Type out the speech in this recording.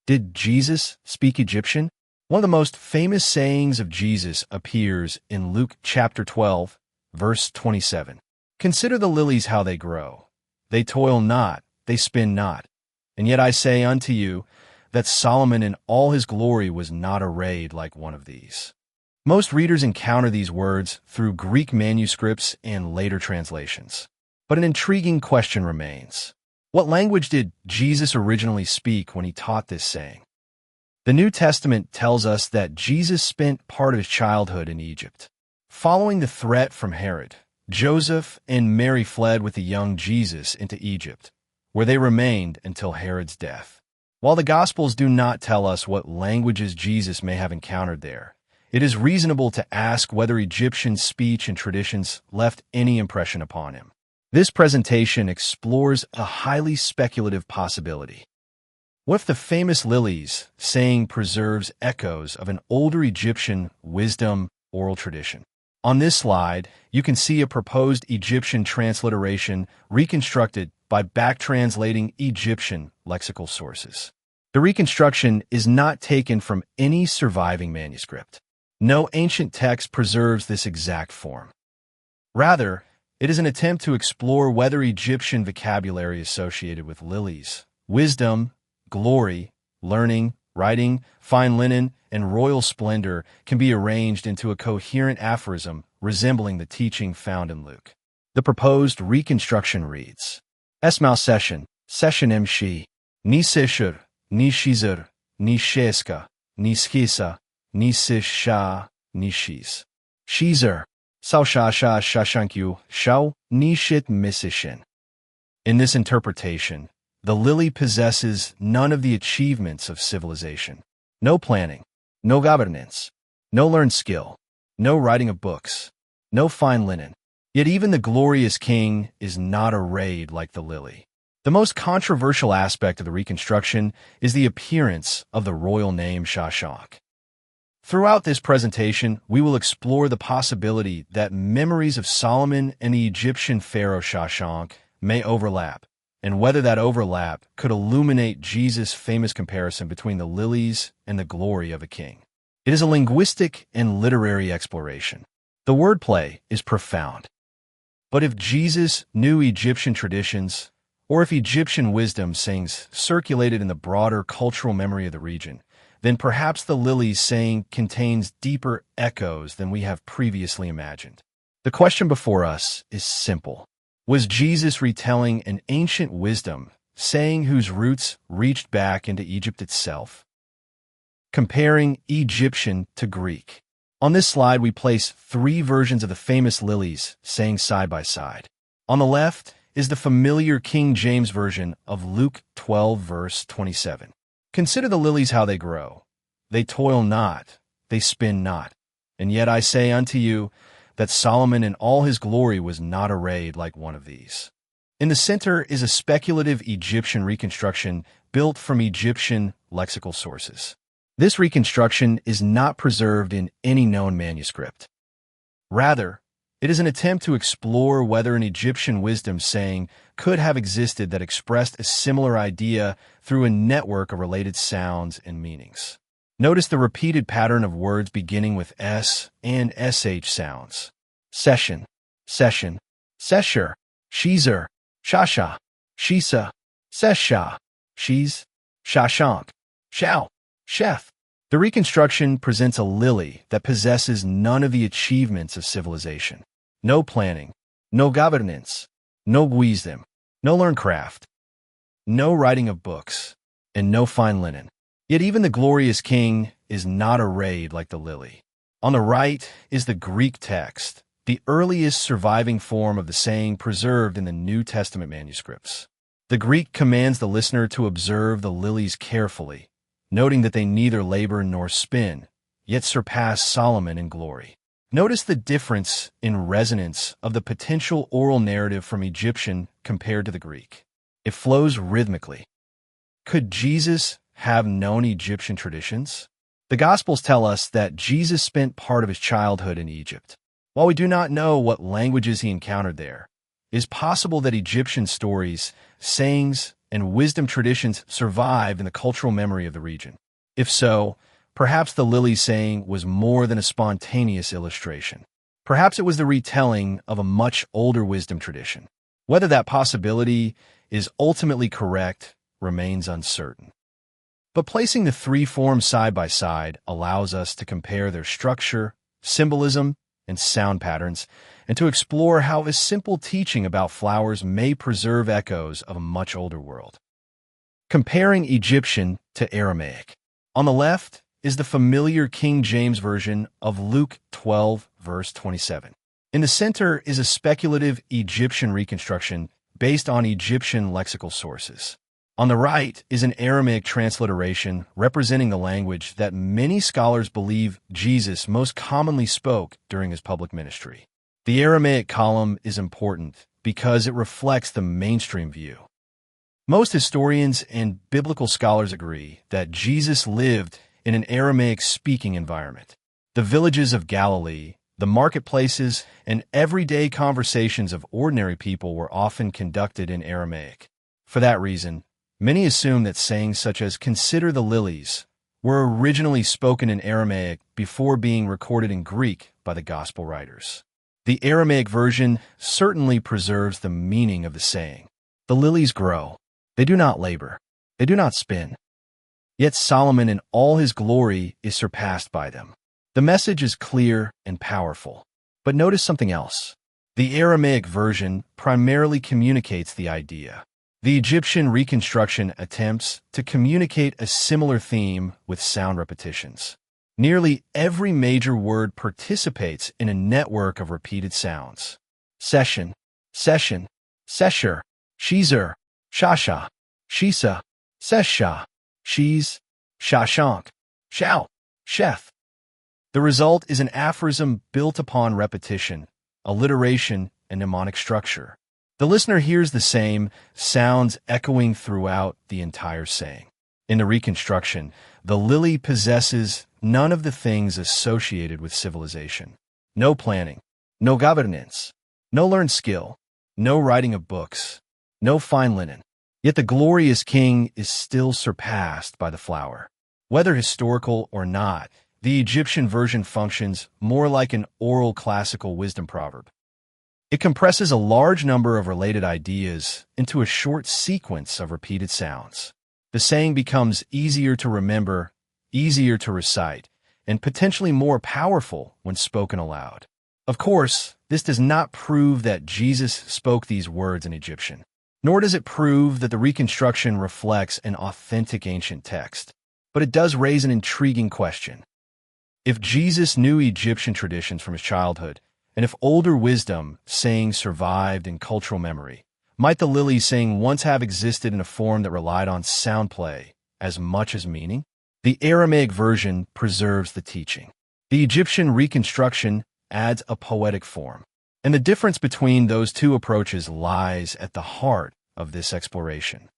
Did Jesus speak Egyptian? One of the most famous sayings of Jesus appears in Luke chapter 12, verse 27. Consider the lilies how they grow. They toil not, they spin not. And yet I say unto you that Solomon in all his glory was not arrayed like one of these. Most readers encounter these words through Greek manuscripts and later translations. But an intriguing question remains. What language did Jesus originally speak when he taught this saying? The New Testament tells us that Jesus spent part of his childhood in Egypt. Following the threat from Herod, Joseph and Mary fled with the young Jesus into Egypt, where they remained until Herod's death. While the Gospels do not tell us what languages Jesus may have encountered there, it is reasonable to ask whether Egyptian speech and traditions left any impression upon him. This presentation explores a highly speculative possibility. What if the famous Lilies saying preserves echoes of an older Egyptian wisdom oral tradition? On this slide, you can see a proposed Egyptian transliteration reconstructed by back-translating Egyptian lexical sources. The reconstruction is not taken from any surviving manuscript. No ancient text preserves this exact form. Rather, it is an attempt to explore whether Egyptian vocabulary associated with lilies, wisdom, glory, learning, writing, fine linen, and royal splendor can be arranged into a coherent aphorism resembling the teaching found in Luke. The proposed reconstruction reads, seshen, seshen she, ni sesher, ni sheser, ni shesa, ni shesa, ni shaa, ni sheser. Sau shaashaa Shashanq shau ni seshen. In this interpretation, the lily possesses none of the achievements of civilization. No planning, no governance, no learned skill, no writing of books, no fine linen. Yet even the glorious king is not arrayed like the lily. The most controversial aspect of the reconstruction is the appearance of the royal name Shashanq. Throughout this presentation, we will explore the possibility that memories of Solomon and the Egyptian pharaoh Shashanq may overlap, and whether that overlap could illuminate Jesus' famous comparison between the lilies and the glory of a king. It is a linguistic and literary exploration. The wordplay is profound. But if Jesus knew Egyptian traditions, or if Egyptian wisdom sayings circulated in the broader cultural memory of the region, then perhaps the lilies saying contains deeper echoes than we have previously imagined. The question before us is simple. Was Jesus retelling an ancient wisdom, saying whose roots reached back into Egypt itself? Comparing Egyptian to Greek. On this slide, we place three versions of the famous lilies saying side by side. On the left is the familiar King James version of Luke 12, verse 27. Consider the lilies how they grow. They toil not, they spin not. And yet I say unto you that Solomon in all his glory was not arrayed like one of these. In the center is a speculative Egyptian reconstruction built from Egyptian lexical sources. This reconstruction is not preserved in any known manuscript. Rather, it is an attempt to explore whether an Egyptian wisdom saying could have existed that expressed a similar idea through a network of related sounds and meanings. Notice the repeated pattern of words beginning with S and SH sounds. Seshen, seshen, sesher, sheser, shasha, shesa, sesha, Shashanq, shau, sheth. The reconstruction presents a lily that possesses none of the achievements of civilization. No planning, no governance, no wisdom, no learned craft, no writing of books, and no fine linen. Yet even the glorious king is not arrayed like the lily. On the right is the Greek text, the earliest surviving form of the saying preserved in the New Testament manuscripts. The Greek commands the listener to observe the lilies carefully, noting that they neither labor nor spin, yet surpass Solomon in glory. Notice the difference in resonance of the potential oral narrative from Egyptian compared to the Greek. It flows rhythmically. Could Jesus have known Egyptian traditions? The Gospels tell us that Jesus spent part of his childhood in Egypt. While we do not know what languages he encountered there, it is possible that Egyptian stories, sayings, and wisdom traditions survive in the cultural memory of the region. If so, perhaps the Lilies saying was more than a spontaneous illustration. Perhaps it was the retelling of a much older wisdom tradition. Whether that possibility is ultimately correct remains uncertain. But placing the three forms side by side allows us to compare their structure, symbolism, and sound patterns, and to explore how a simple teaching about flowers may preserve echoes of a much older world. Comparing Egyptian to Aramaic. On the left is the familiar King James Version of Luke 12, verse 27. In the center is a speculative Egyptian reconstruction based on Egyptian lexical sources. On the right is an Aramaic transliteration representing the language that many scholars believe Jesus most commonly spoke during his public ministry. The Aramaic column is important because it reflects the mainstream view. Most historians and biblical scholars agree that Jesus lived in an Aramaic-speaking environment. The villages of Galilee, the marketplaces, and everyday conversations of ordinary people were often conducted in Aramaic. For that reason, many assume that sayings such as "consider the lilies" were originally spoken in Aramaic before being recorded in Greek by the Gospel writers. The Aramaic version certainly preserves the meaning of the saying. The lilies grow. They do not labor. They do not spin. Yet Solomon in all his glory is surpassed by them. The message is clear and powerful. But notice something else. The Aramaic version primarily communicates the idea. The Egyptian reconstruction attempts to communicate a similar theme with sound repetitions. Nearly every major word participates in a network of repeated sounds. Seshen, seshen, sesher, sheser, shasha, shesa, sesha, shes, Shashanq, shau, sheth. The result is an aphorism built upon repetition, alliteration, and mnemonic structure. The listener hears the same sounds echoing throughout the entire saying. In the reconstruction, the lily possesses none of the things associated with civilization. No planning, no governance, no learned skill, no writing of books, no fine linen. Yet the glorious king is still surpassed by the flower. Whether historical or not, the Egyptian version functions more like an oral classical wisdom proverb. It compresses a large number of related ideas into a short sequence of repeated sounds. The saying becomes easier to remember, easier to recite, and potentially more powerful when spoken aloud. Of course, this does not prove that Jesus spoke these words in Egyptian, nor does it prove that the reconstruction reflects an authentic ancient text. But it does raise an intriguing question. If Jesus knew Egyptian traditions from his childhood, and if older wisdom sayings survived in cultural memory, might the Lilies saying once have existed in a form that relied on sound play as much as meaning? The Aramaic version preserves the teaching. The Egyptian reconstruction adds a poetic form. And the difference between those two approaches lies at the heart of this exploration.